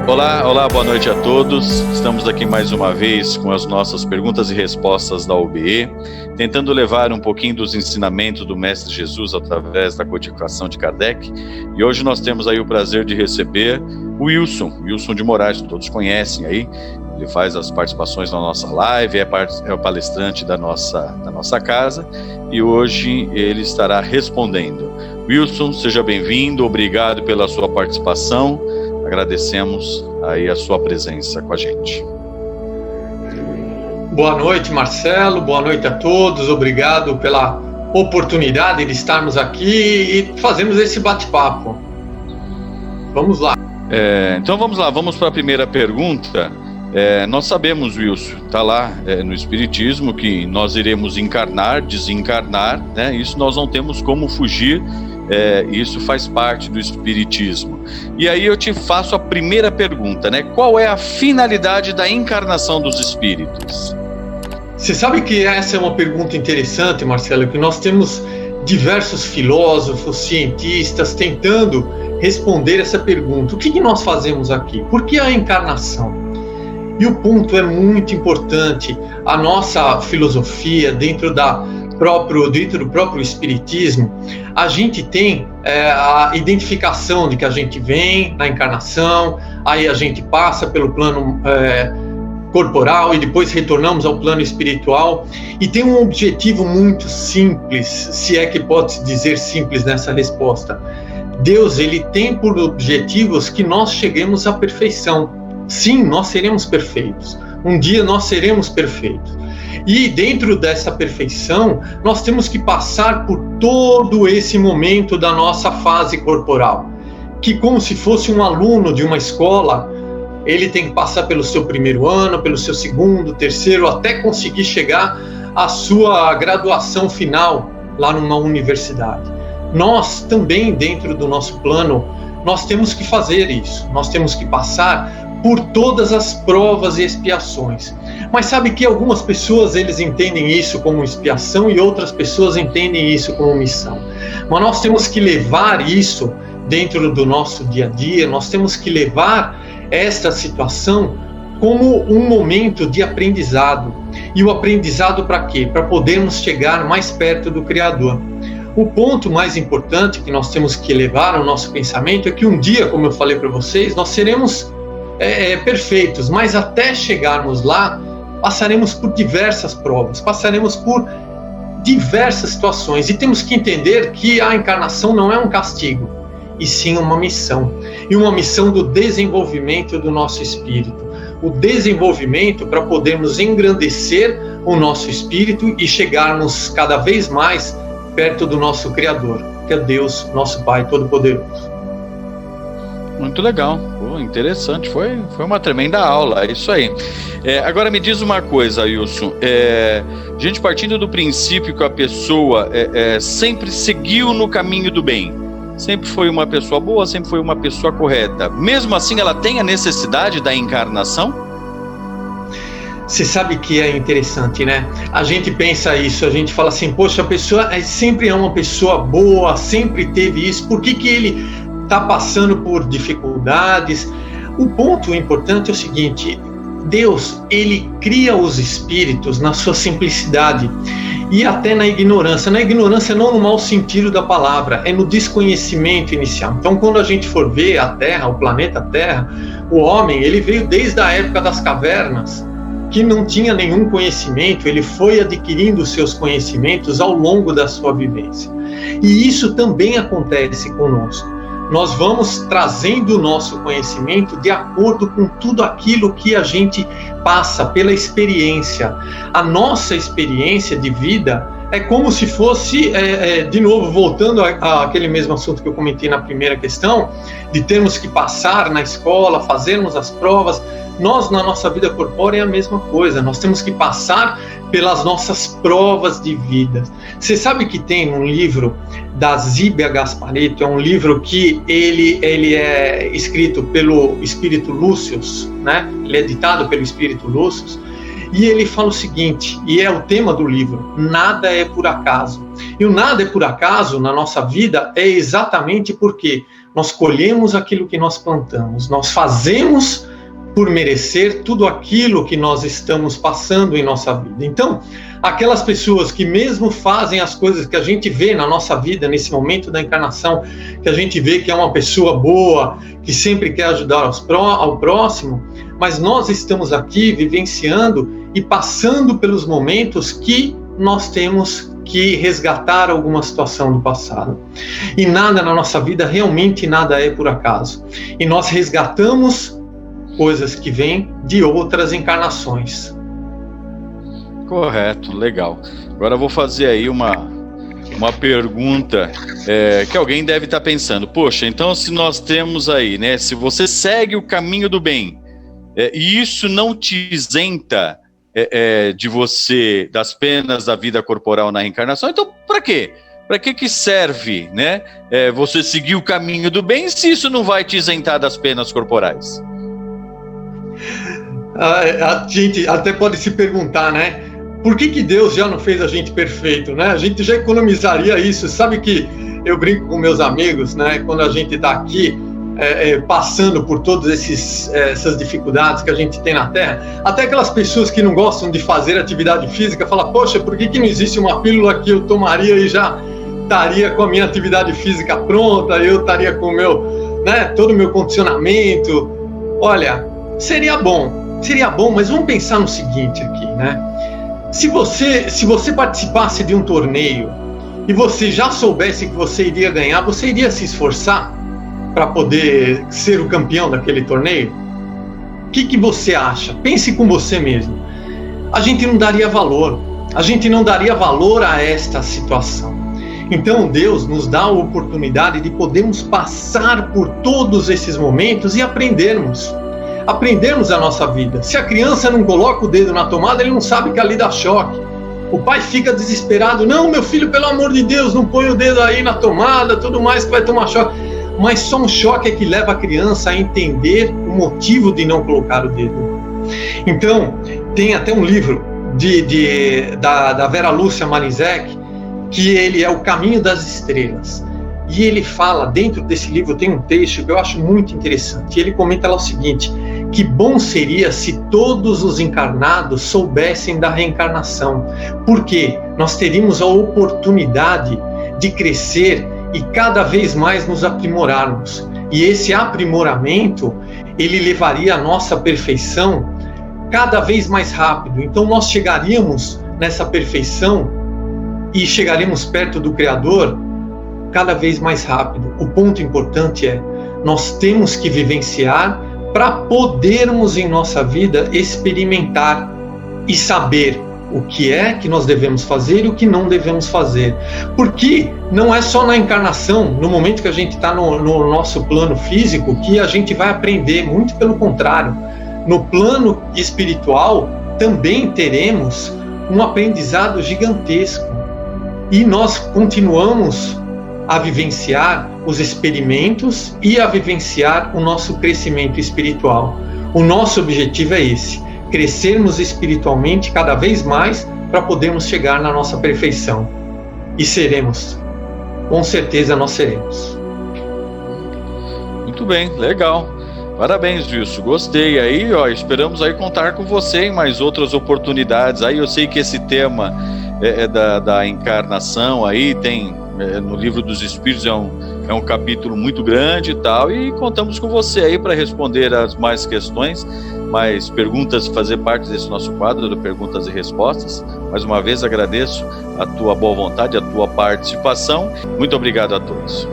Olá, olá, boa noite a todos. Estamos aqui mais uma vez com as nossas perguntas e respostas da UBE, tentando levar um pouquinho dos ensinamentos do Mestre Jesus através da codificação de Kardec. E hoje nós temos aí o prazer de receber o Wilson de Moraes, que todos conhecem aí. Ele faz as participações na nossa live, é o palestrante da nossa casa, e hoje ele estará respondendo. Wilson, seja bem-vindo, obrigado pela sua participação. Agradecemos aí a sua presença com a gente. Boa noite, Marcelo, boa noite a todos, obrigado pela oportunidade de estarmos aqui e fazermos esse bate-papo. Vamos lá. Então vamos lá, vamos para a primeira pergunta. Nós sabemos, Wilson, está lá no Espiritismo, que nós iremos encarnar, desencarnar, né? Isso nós não temos como fugir. Isso faz parte do Espiritismo. E aí eu te faço a primeira pergunta, né? Qual é a finalidade da encarnação dos espíritos? Você sabe que essa é uma pergunta interessante, Marcelo, que nós temos diversos filósofos, cientistas tentando responder essa pergunta. O que nós fazemos aqui? Por que a encarnação? E o ponto é muito importante. A nossa filosofia, dentro do próprio Espiritismo, a gente tem a identificação de que a gente vem na encarnação, aí a gente passa pelo plano corporal e depois retornamos ao plano espiritual, e tem um objetivo muito simples, se é que pode-se dizer simples nessa resposta. Deus, ele tem por objetivos que nós cheguemos à perfeição. Sim, nós seremos perfeitos. Um dia nós seremos perfeitos. E dentro dessa perfeição, nós temos que passar por todo esse momento da nossa fase corporal, que como se fosse um aluno de uma escola, ele tem que passar pelo seu primeiro ano, pelo seu segundo, terceiro, até conseguir chegar à sua graduação final lá numa universidade. Nós também, dentro do nosso plano, nós temos que fazer isso, nós temos que passar por todas as provas e expiações. Mas sabe que algumas pessoas, eles entendem isso como expiação e outras pessoas entendem isso como missão. Mas nós temos que levar isso dentro do nosso dia a dia, nós temos que levar esta situação como um momento de aprendizado. E o aprendizado para quê? Para podermos chegar mais perto do Criador. O ponto mais importante que nós temos que levar ao nosso pensamento é que um dia, como eu falei para vocês, nós seremos perfeitos, mas até chegarmos lá, passaremos por diversas provas, passaremos por diversas situações, e temos que entender que a encarnação não é um castigo, e sim uma missão, e uma missão do desenvolvimento do nosso espírito, o desenvolvimento para podermos engrandecer o nosso espírito e chegarmos cada vez mais perto do nosso Criador, que é Deus, nosso Pai Todo-Poderoso. Muito legal, interessante, foi uma tremenda aula, é isso aí. Agora me diz uma coisa, Wilson, gente, partindo do princípio que a pessoa sempre seguiu no caminho do bem, sempre foi uma pessoa boa, sempre foi uma pessoa correta, mesmo assim ela tem a necessidade da encarnação? Você sabe que é interessante, né? A gente pensa isso, a gente fala assim, poxa, a pessoa sempre é uma pessoa boa, sempre teve isso, por que ele está passando por dificuldades? O ponto importante é o seguinte: Deus, ele cria os espíritos na sua simplicidade e até na ignorância não no mau sentido da palavra, é no desconhecimento inicial. Então, quando a gente for ver a Terra, o planeta Terra, o homem, ele veio desde a época das cavernas, que não tinha nenhum conhecimento, ele foi adquirindo seus conhecimentos ao longo da sua vivência. E isso também acontece conosco. Nós vamos trazendo o nosso conhecimento de acordo com tudo aquilo que a gente passa pela experiência. A nossa experiência de vida é como se fosse, de novo, voltando àquele mesmo assunto que eu comentei na primeira questão, de termos que passar na escola, fazermos as provas. Nós, na nossa vida corpórea, é a mesma coisa. Nós temos que passar pelas nossas provas de vida. Você sabe que tem um livro da Zíbia Gasparetto, é um livro que ele é escrito pelo Espírito Lúcius, né? Ele é ditado pelo Espírito Lúcius, E ele fala o seguinte, e é o tema do livro: nada é por acaso. E o nada é por acaso na nossa vida é exatamente porque nós colhemos aquilo que nós plantamos, nós fazemos por merecer tudo aquilo que nós estamos passando em nossa vida. Então, aquelas pessoas que mesmo fazem as coisas que a gente vê na nossa vida, nesse momento da encarnação, que a gente vê que é uma pessoa boa, que sempre quer ajudar ao próximo, mas nós estamos aqui vivenciando e passando pelos momentos que nós temos que resgatar alguma situação do passado. E nada na nossa vida, realmente nada é por acaso. E nós resgatamos coisas que vêm de outras encarnações. Correto, legal. Agora eu vou fazer aí uma pergunta que alguém deve estar pensando. Poxa, então se nós temos aí, né? Se você segue o caminho do bem, e isso não te isenta de você, das penas da vida corporal na reencarnação, então para quê? Para que serve, né? Você seguir o caminho do bem se isso não vai te isentar das penas corporais? A gente até pode se perguntar, né? Por que Deus já não fez a gente perfeito, né? A gente já economizaria isso. Sabe que eu brinco com meus amigos, né? Quando a gente está aqui passando por todas essas dificuldades que a gente tem na Terra, até aquelas pessoas que não gostam de fazer atividade física falam: poxa, por que não existe uma pílula que eu tomaria e já estaria com a minha atividade física pronta, eu estaria com o meu, né, todo o meu condicionamento? Olha, seria bom, mas vamos pensar no seguinte aqui, né? Se você participasse de um torneio e você já soubesse que você iria ganhar, você iria se esforçar para poder ser o campeão daquele torneio? O que você acha? Pense com você mesmo. A gente não daria valor a esta situação. Então Deus nos dá a oportunidade de podermos passar por todos esses momentos e aprendermos a nossa vida. Se a criança não coloca o dedo na tomada, ele não sabe que ali dá choque. O pai fica desesperado: não, meu filho, pelo amor de Deus, não põe o dedo aí na tomada, tudo mais que vai tomar choque. Mas só um choque é que leva a criança a entender o motivo de não colocar o dedo. Então, tem até um livro da Vera Lúcia Marizek, que ele é O Caminho das Estrelas. E ele fala, dentro desse livro tem um texto que eu acho muito interessante. Ele comenta lá o seguinte: que bom seria se todos os encarnados soubessem da reencarnação, porque nós teríamos a oportunidade de crescer e cada vez mais nos aprimorarmos. E esse aprimoramento, ele levaria a nossa perfeição cada vez mais rápido. Então nós chegaríamos nessa perfeição e chegaremos perto do Criador cada vez mais rápido. O ponto importante é: nós temos que vivenciar para podermos em nossa vida experimentar e saber o que é que nós devemos fazer e o que não devemos fazer. Porque não é só na encarnação, no momento que a gente está no nosso plano físico, que a gente vai aprender. Muito pelo contrário, no plano espiritual também teremos um aprendizado gigantesco. E nós continuamos a vivenciar os experimentos e a vivenciar o nosso crescimento espiritual. O nosso objetivo é esse: crescermos espiritualmente cada vez mais para podermos chegar na nossa perfeição. E seremos. Com certeza nós seremos. Muito bem, legal. Parabéns, Wilson. Gostei. Aí, esperamos aí contar com você em mais outras oportunidades. Aí eu sei que esse tema da encarnação aí tem no Livro dos Espíritos, é um capítulo muito grande e tal, e contamos com você aí para responder as mais questões, mais perguntas, fazer parte desse nosso quadro de perguntas e respostas. Mais uma vez agradeço a tua boa vontade, a tua participação. Muito obrigado a todos.